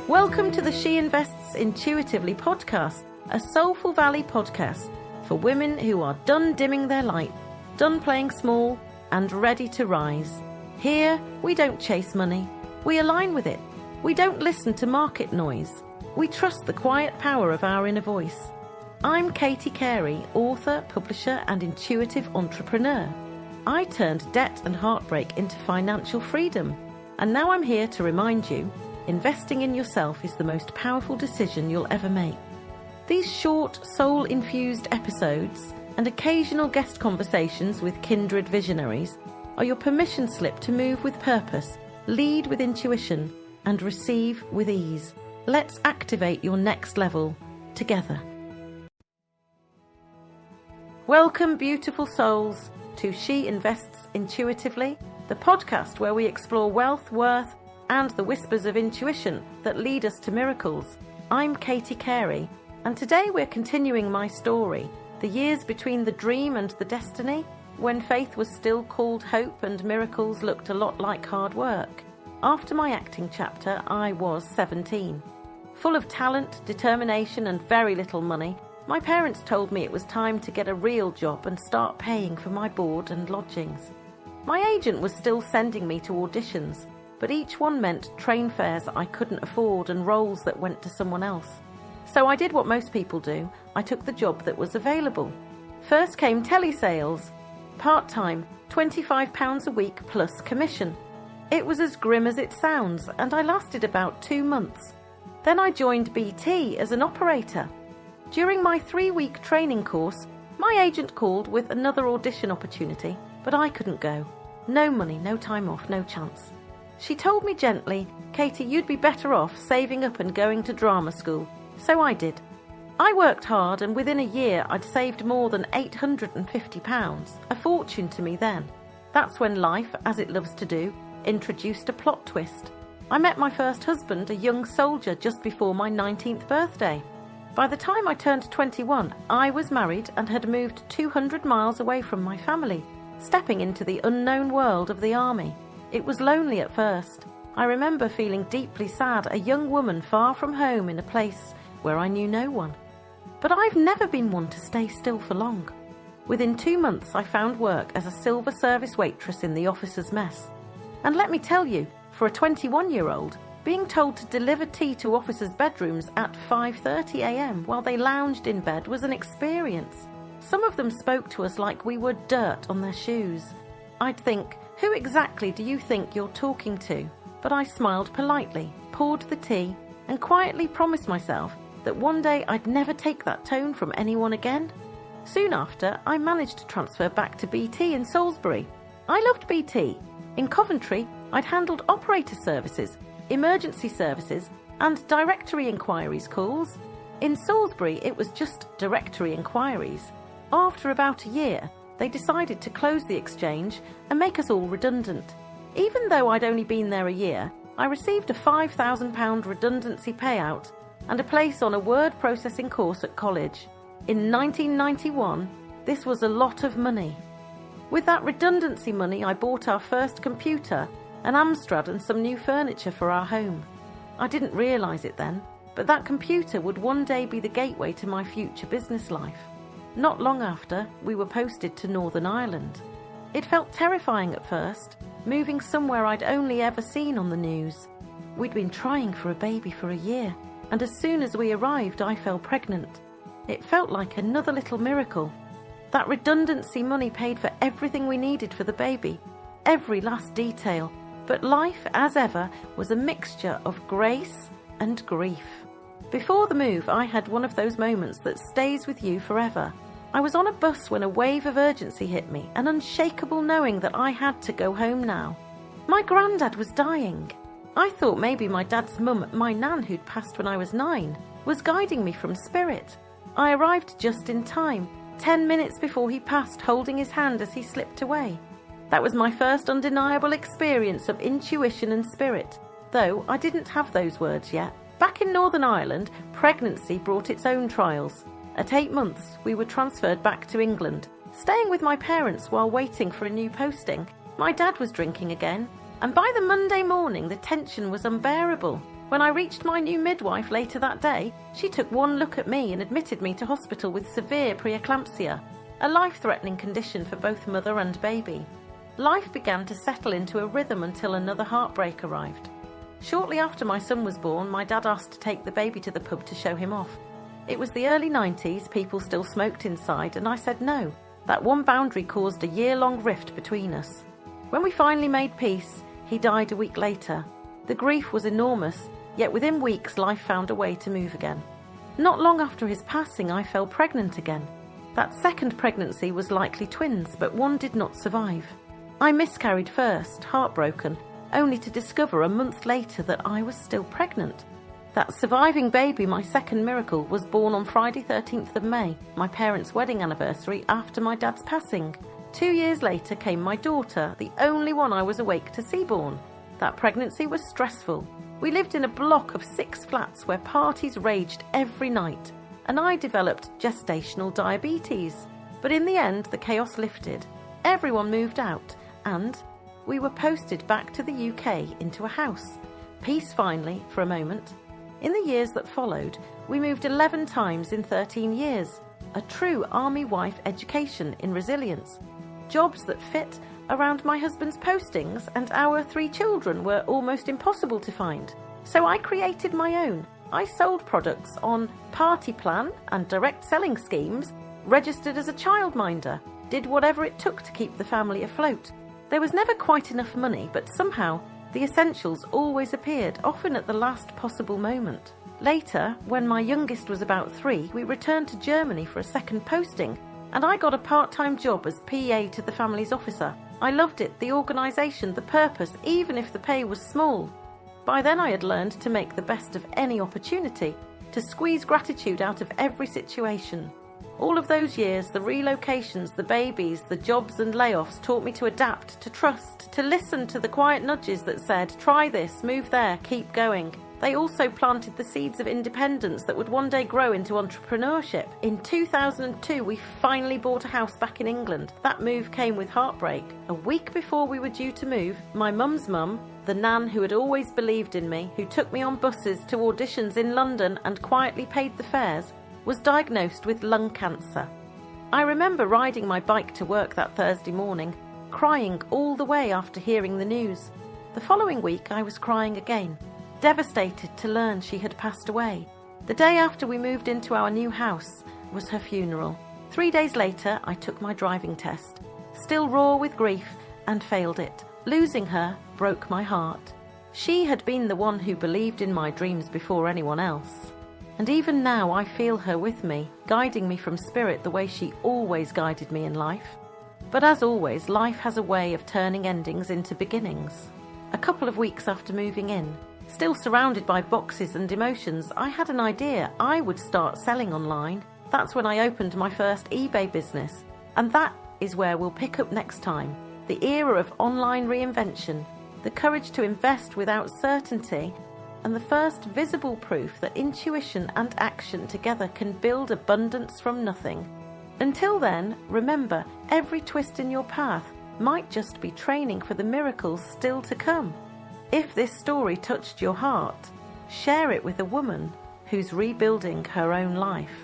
Welcome to the She Invests Intuitively podcast, a Soulful Valley podcast for women who are done dimming their light, done playing small, and ready to rise. Here, we don't chase money. We align with it. We don't listen to market noise. We trust the quiet power of our inner voice. I'm Katie Carey, author, publisher, and intuitive entrepreneur. I turned debt and heartbreak into financial freedom, and now I'm here to remind you, investing in yourself is the most powerful decision you'll ever make. These short, soul-infused episodes and occasional guest conversations with kindred visionaries are your permission slip to move with purpose, lead with intuition, and receive with ease. Let's activate your next level together. Welcome, beautiful souls, to She Invests Intuitively, the podcast where we explore wealth, worth, and the whispers of intuition that lead us to miracles. I'm Katie Carey, and today we're continuing my story, the years between the dream and the destiny, when faith was still called hope and miracles looked a lot like hard work. After my acting chapter, I was 17. Full of talent, determination, and very little money, my parents told me it was time to get a real job and start paying for my board and lodgings. My agent was still sending me to auditions, but each one meant train fares I couldn't afford and roles that went to someone else. So I did what most people do. I took the job that was available. First came telesales. Part-time, £25 a week plus commission. It was as grim as it sounds, and I lasted about 2 months. Then I joined BT as an operator. During my 3-week training course, my agent called with another audition opportunity, but I couldn't go. No money, no time off, no chance. She told me gently, "Katie, you'd be better off saving up and going to drama school." So I did. I worked hard, and within a year I'd saved more than £850, a fortune to me then. That's when life, as it loves to do, introduced a plot twist. I met my first husband, a young soldier, just before my 19th birthday. By the time I turned 21, I was married and had moved 200 miles away from my family, stepping into the unknown world of the army. It was lonely at first. I remember feeling deeply sad, a young woman far from home in a place where I knew no one. But I've never been one to stay still for long. Within 2 months, I found work as a silver service waitress in the officers' mess. And let me tell you, for a 21-year-old, being told to deliver tea to officers' bedrooms at 5:30 a.m. while they lounged in bed was an experience. Some of them spoke to us like we were dirt on their shoes. I'd think, who exactly do you think you're talking to? But I smiled politely, poured the tea, and quietly promised myself that one day I'd never take that tone from anyone again. Soon after, I managed to transfer back to BT in Salisbury. I loved BT. In Coventry, I'd handled operator services, emergency services, and directory inquiries calls. In Salisbury, it was just directory inquiries. After about a year, they decided to close the exchange and make us all redundant. Even though I'd only been there a year, I received a £5,000 redundancy payout and a place on a word processing course at college. In 1991, this was a lot of money. With that redundancy money, I bought our first computer, an Amstrad, and some new furniture for our home. I didn't realise it then, but that computer would one day be the gateway to my future business life. Not long after, we were posted to Northern Ireland. It felt terrifying at first, moving somewhere I'd only ever seen on the news. We'd been trying for a baby for a year, and as soon as we arrived, I fell pregnant. It felt like another little miracle. That redundancy money paid for everything we needed for the baby, every last detail, but life, as ever, was a mixture of grace and grief. Before the move, I had one of those moments that stays with you forever. I was on a bus when a wave of urgency hit me, an unshakable knowing that I had to go home now. My granddad was dying. I thought maybe my dad's mum, my nan who'd passed when I was 9, was guiding me from spirit. I arrived just in time, 10 minutes before he passed, holding his hand as he slipped away. That was my first undeniable experience of intuition and spirit, though I didn't have those words yet. Back in Northern Ireland, pregnancy brought its own trials. At 8 months, we were transferred back to England. Staying with my parents while waiting for a new posting, my dad was drinking again, and by the Monday morning the tension was unbearable. When I reached my new midwife later that day, she took one look at me and admitted me to hospital with severe preeclampsia, a life-threatening condition for both mother and baby. Life began to settle into a rhythm until another heartbreak arrived. Shortly after my son was born, my dad asked to take the baby to the pub to show him off. It was the early 90s, people still smoked inside, and I said no. That one boundary caused a year-long rift between us. When we finally made peace, he died a week later. The grief was enormous, yet within weeks life found a way to move again. Not long after his passing, I fell pregnant again. That second pregnancy was likely twins, but one did not survive. I miscarried first, heartbroken, only to discover a month later that I was still pregnant. That surviving baby, my second miracle, was born on Friday 13th of May, my parents' wedding anniversary after my dad's passing. 2 years later came my daughter, the only one I was awake to see born. That pregnancy was stressful. We lived in a block of 6 flats where parties raged every night, and I developed gestational diabetes. But in the end, the chaos lifted. Everyone moved out, and we were posted back to the UK into a house. Peace finally, for a moment. In the years that followed, we moved 11 times in 13 years. A true army wife education in resilience. Jobs that fit around my husband's postings, and our 3 children were almost impossible to find. So I created my own. I sold products on party plan and direct selling schemes, registered as a childminder, did whatever it took to keep the family afloat. There was never quite enough money, but somehow the essentials always appeared, often at the last possible moment. Later, when my youngest was about 3, we returned to Germany for a second posting, and I got a part-time job as PA to the family's officer. I loved it, the organisation, the purpose, even if the pay was small. By then I had learned to make the best of any opportunity, to squeeze gratitude out of every situation. All of those years, the relocations, the babies, the jobs and layoffs taught me to adapt, to trust, to listen to the quiet nudges that said, try this, move there, keep going. They also planted the seeds of independence that would one day grow into entrepreneurship. In 2002, we finally bought a house back in England. That move came with heartbreak. A week before we were due to move, my mum's mum, the nan who had always believed in me, who took me on buses to auditions in London and quietly paid the fares, was diagnosed with lung cancer. I remember riding my bike to work that Thursday morning, crying all the way after hearing the news. The following week, I was crying again. Devastated to learn she had passed away. The day after we moved into our new house was her funeral. 3 days later, I took my driving test, still raw with grief, and failed it. Losing her broke my heart. She had been the one who believed in my dreams before anyone else. And even now I feel her with me, guiding me from spirit the way she always guided me in life. But as always, life has a way of turning endings into beginnings. A couple of weeks after moving in, still surrounded by boxes and emotions, I had an idea I would start selling online. That's when I opened my first eBay business. And that is where we'll pick up next time. The era of online reinvention, the courage to invest without certainty, and the first visible proof that intuition and action together can build abundance from nothing. Until then, remember, every twist in your path might just be training for the miracles still to come. If this story touched your heart, share it with a woman who's rebuilding her own life.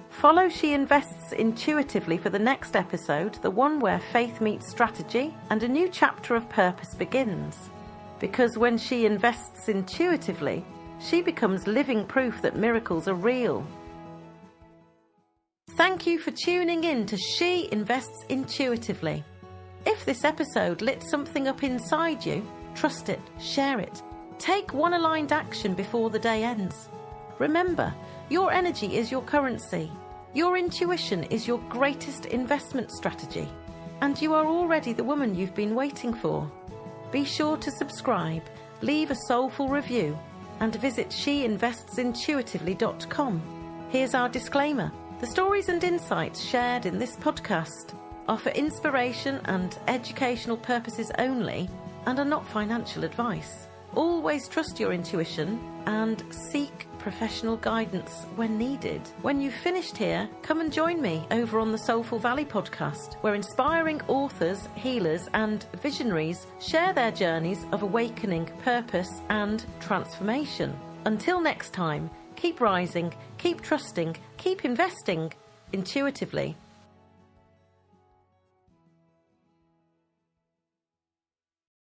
Follow She Invests intuitively for the next episode, the one where faith meets strategy and a new chapter of purpose begins. Because when she invests intuitively, she becomes living proof that miracles are real. Thank you for tuning in to She Invests Intuitively. If this episode lit something up inside you, trust it, share it. Take one aligned action before the day ends. Remember, your energy is your currency. Your intuition is your greatest investment strategy. And you are already the woman you've been waiting for. Be sure to subscribe, leave a soulful review, and visit sheinvestsintuitively.com. Here's our disclaimer. The stories and insights shared in this podcast are for inspiration and educational purposes only and are not financial advice. Always trust your intuition and seek professional guidance when needed. When you've finished here, come and join me over on the Soulful Valley podcast, where inspiring authors, healers and visionaries share their journeys of awakening, purpose and transformation. Until next time, keep rising, keep trusting, keep investing intuitively.